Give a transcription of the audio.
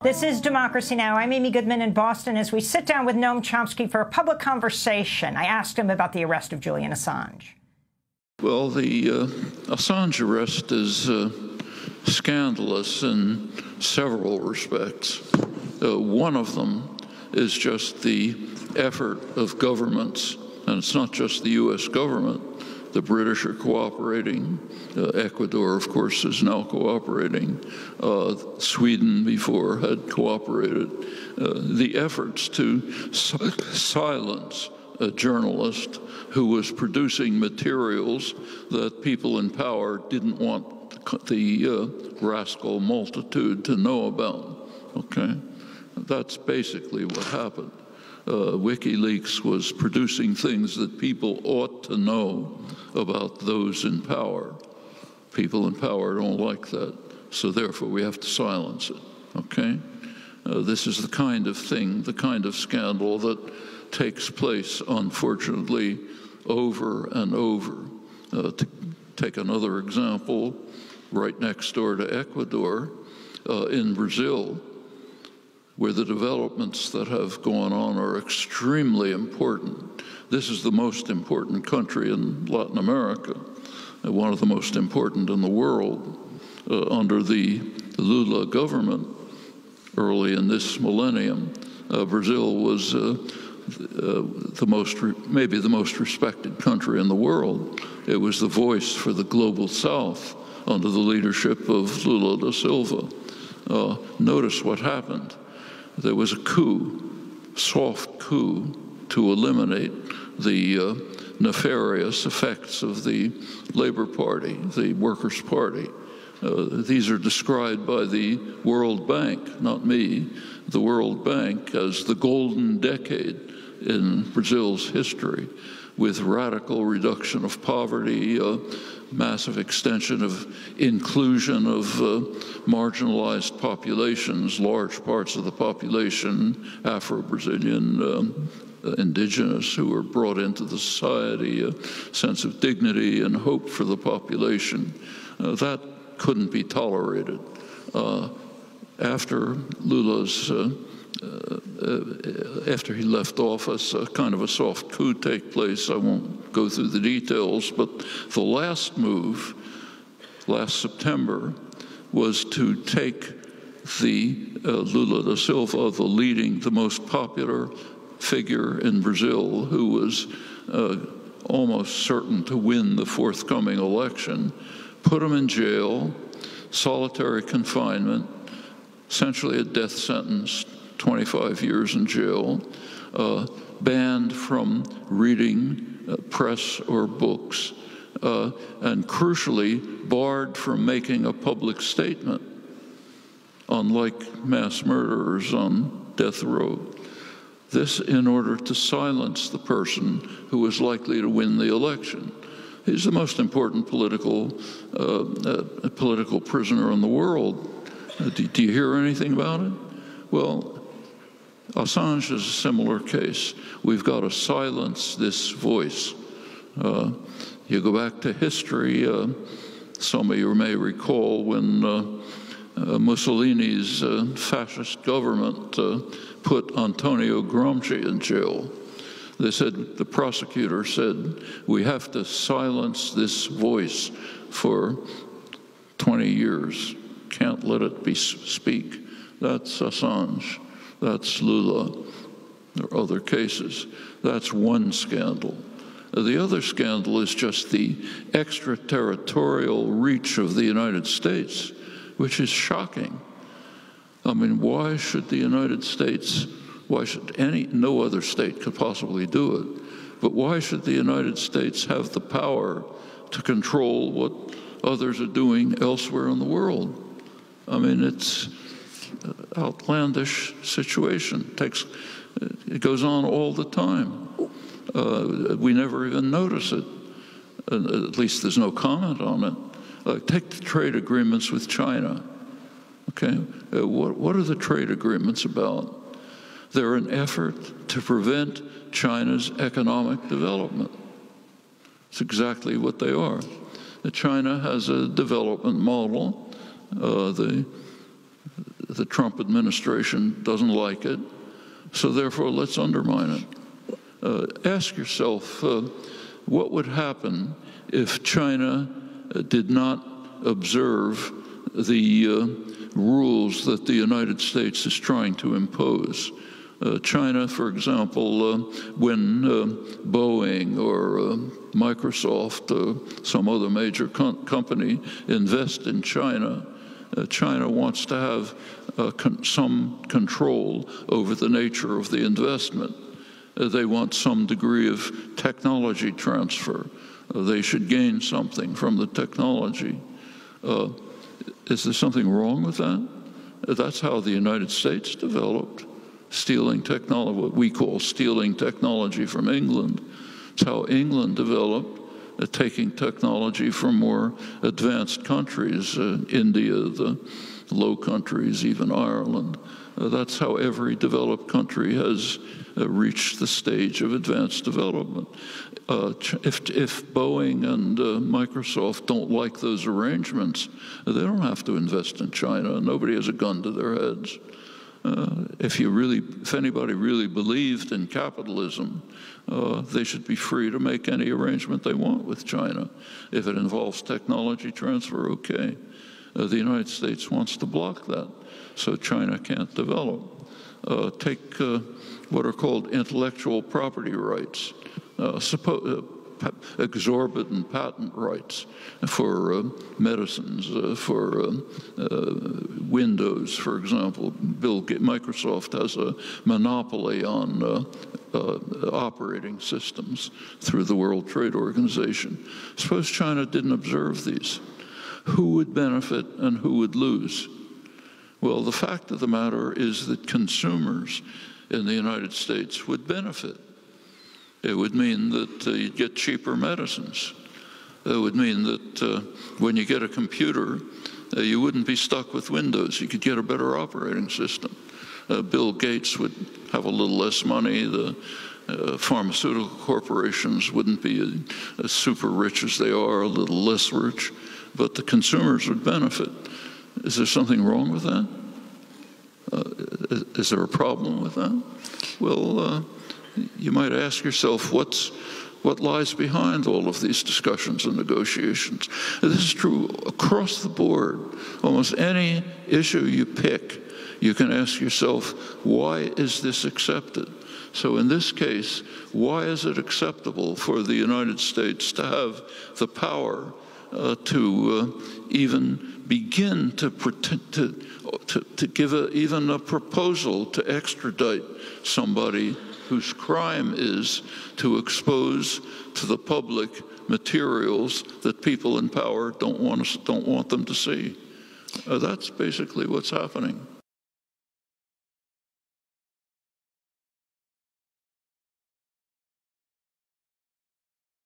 This is Democracy Now! I'm Amy Goodman in Boston as we sit down with Noam Chomsky for a public conversation. I asked him about the arrest of Julian Assange. Well, the Assange arrest is scandalous in several respects. One of them is just the effort of governments, and it's not just the U.S. government. The British are cooperating. Ecuador, of course, is now cooperating. Sweden before had cooperated. The efforts to silence a journalist who was producing materials that people in power didn't want the rascal multitude to know about. Okay? That's basically what happened. WikiLeaks was producing things that people ought to know about those in power. People in power don't like that, so therefore we have to silence it, okay? This is the kind of thing, the kind of scandal that takes place, unfortunately, over and over. To take another example, right next door to Ecuador, in Brazil, where the developments that have gone on are extremely important. This is the most important country in Latin America, one of the most important in the world. Under the Lula government, early in this millennium, Brazil was maybe the most respected country in the world. It was the voice for the global South under the leadership of Lula da Silva. Notice what happened. There was a coup, soft coup, to eliminate the nefarious effects of the Labor Party, the Workers' Party. These are described by the World Bank, not me, the World Bank, as the golden decade in Brazil's history, with radical reduction of poverty, massive extension of inclusion of marginalized populations, large parts of the population, Afro-Brazilian, indigenous, who were brought into the society, a sense of dignity and hope for the population. That couldn't be tolerated. After Lula's after he left office, kind of a soft coup take place. I won't go through the details, but the last move, last September, was to take the Lula da Silva, the most popular figure in Brazil, who was almost certain to win the forthcoming election, put him in jail, solitary confinement, essentially a death sentence, 25 years in jail, banned from reading press or books, and crucially barred from making a public statement, unlike mass murderers on death row. This in order to silence the person who was likely to win the election. He's the most important political prisoner in the world. Do you hear anything about it? Well, Assange is a similar case. We've got to silence this voice. You go back to history, some of you may recall when Mussolini's fascist government put Antonio Gramsci in jail. They said, the prosecutor said, we have to silence this voice for 20 years. Can't let it speak. That's Assange. That's Lula. There are other cases. That's one scandal. The other scandal is just the extraterritorial reach of the United States, which is shocking. I mean, why should the United States, why should no other state could possibly do it, but why should the United States have the power to control what others are doing elsewhere in the world? I mean, it's an outlandish situation. It goes on all the time. We never even notice it. At least there's no comment on it. Take the trade agreements with China. Okay, what are the trade agreements about? They're an effort to prevent China's economic development. It's exactly what they are. China has a development model. The Trump administration doesn't like it, so therefore let's undermine it. Ask yourself, what would happen if China did not observe the rules that the United States is trying to impose? China, for example, when Boeing or Microsoft, some other major company invest in China, China wants to have some control over the nature of the investment. They want some degree of technology transfer. They should gain something from the technology. Is there something wrong with that? That's how the United States developed, stealing technology, what we call stealing technology from England. It's how England developed, taking technology from more advanced countries, India, the Low Countries, even Ireland. That's how every developed country has reached the stage of advanced development. If Boeing and Microsoft don't like those arrangements, they don't have to invest in China. Nobody has a gun to their heads. If anybody really believed in capitalism, they should be free to make any arrangement they want with China. If it involves technology transfer, okay. The United States wants to block that, so China can't develop. Take what are called intellectual property rights, exorbitant patent rights for medicines, for Windows, for example. Microsoft has a monopoly on operating systems through the World Trade Organization. Suppose China didn't observe these. Who would benefit and who would lose? Well, the fact of the matter is that consumers in the United States would benefit. It would mean that you'd get cheaper medicines. It would mean that when you get a computer, you wouldn't be stuck with Windows. You could get a better operating system. Bill Gates would have a little less money. The pharmaceutical corporations wouldn't be as super rich as they are, a little less rich, but the consumers would benefit. Is there something wrong with that? Is there a problem with that? Well, you might ask yourself, what lies behind all of these discussions and negotiations? This is true across the board. Almost any issue you pick, you can ask yourself, why is this accepted? So in this case, why is it acceptable for the United States to have the power to even begin to give even a proposal to extradite somebody whose crime is to expose to the public materials that people in power don't want them to see? That's basically what's happening.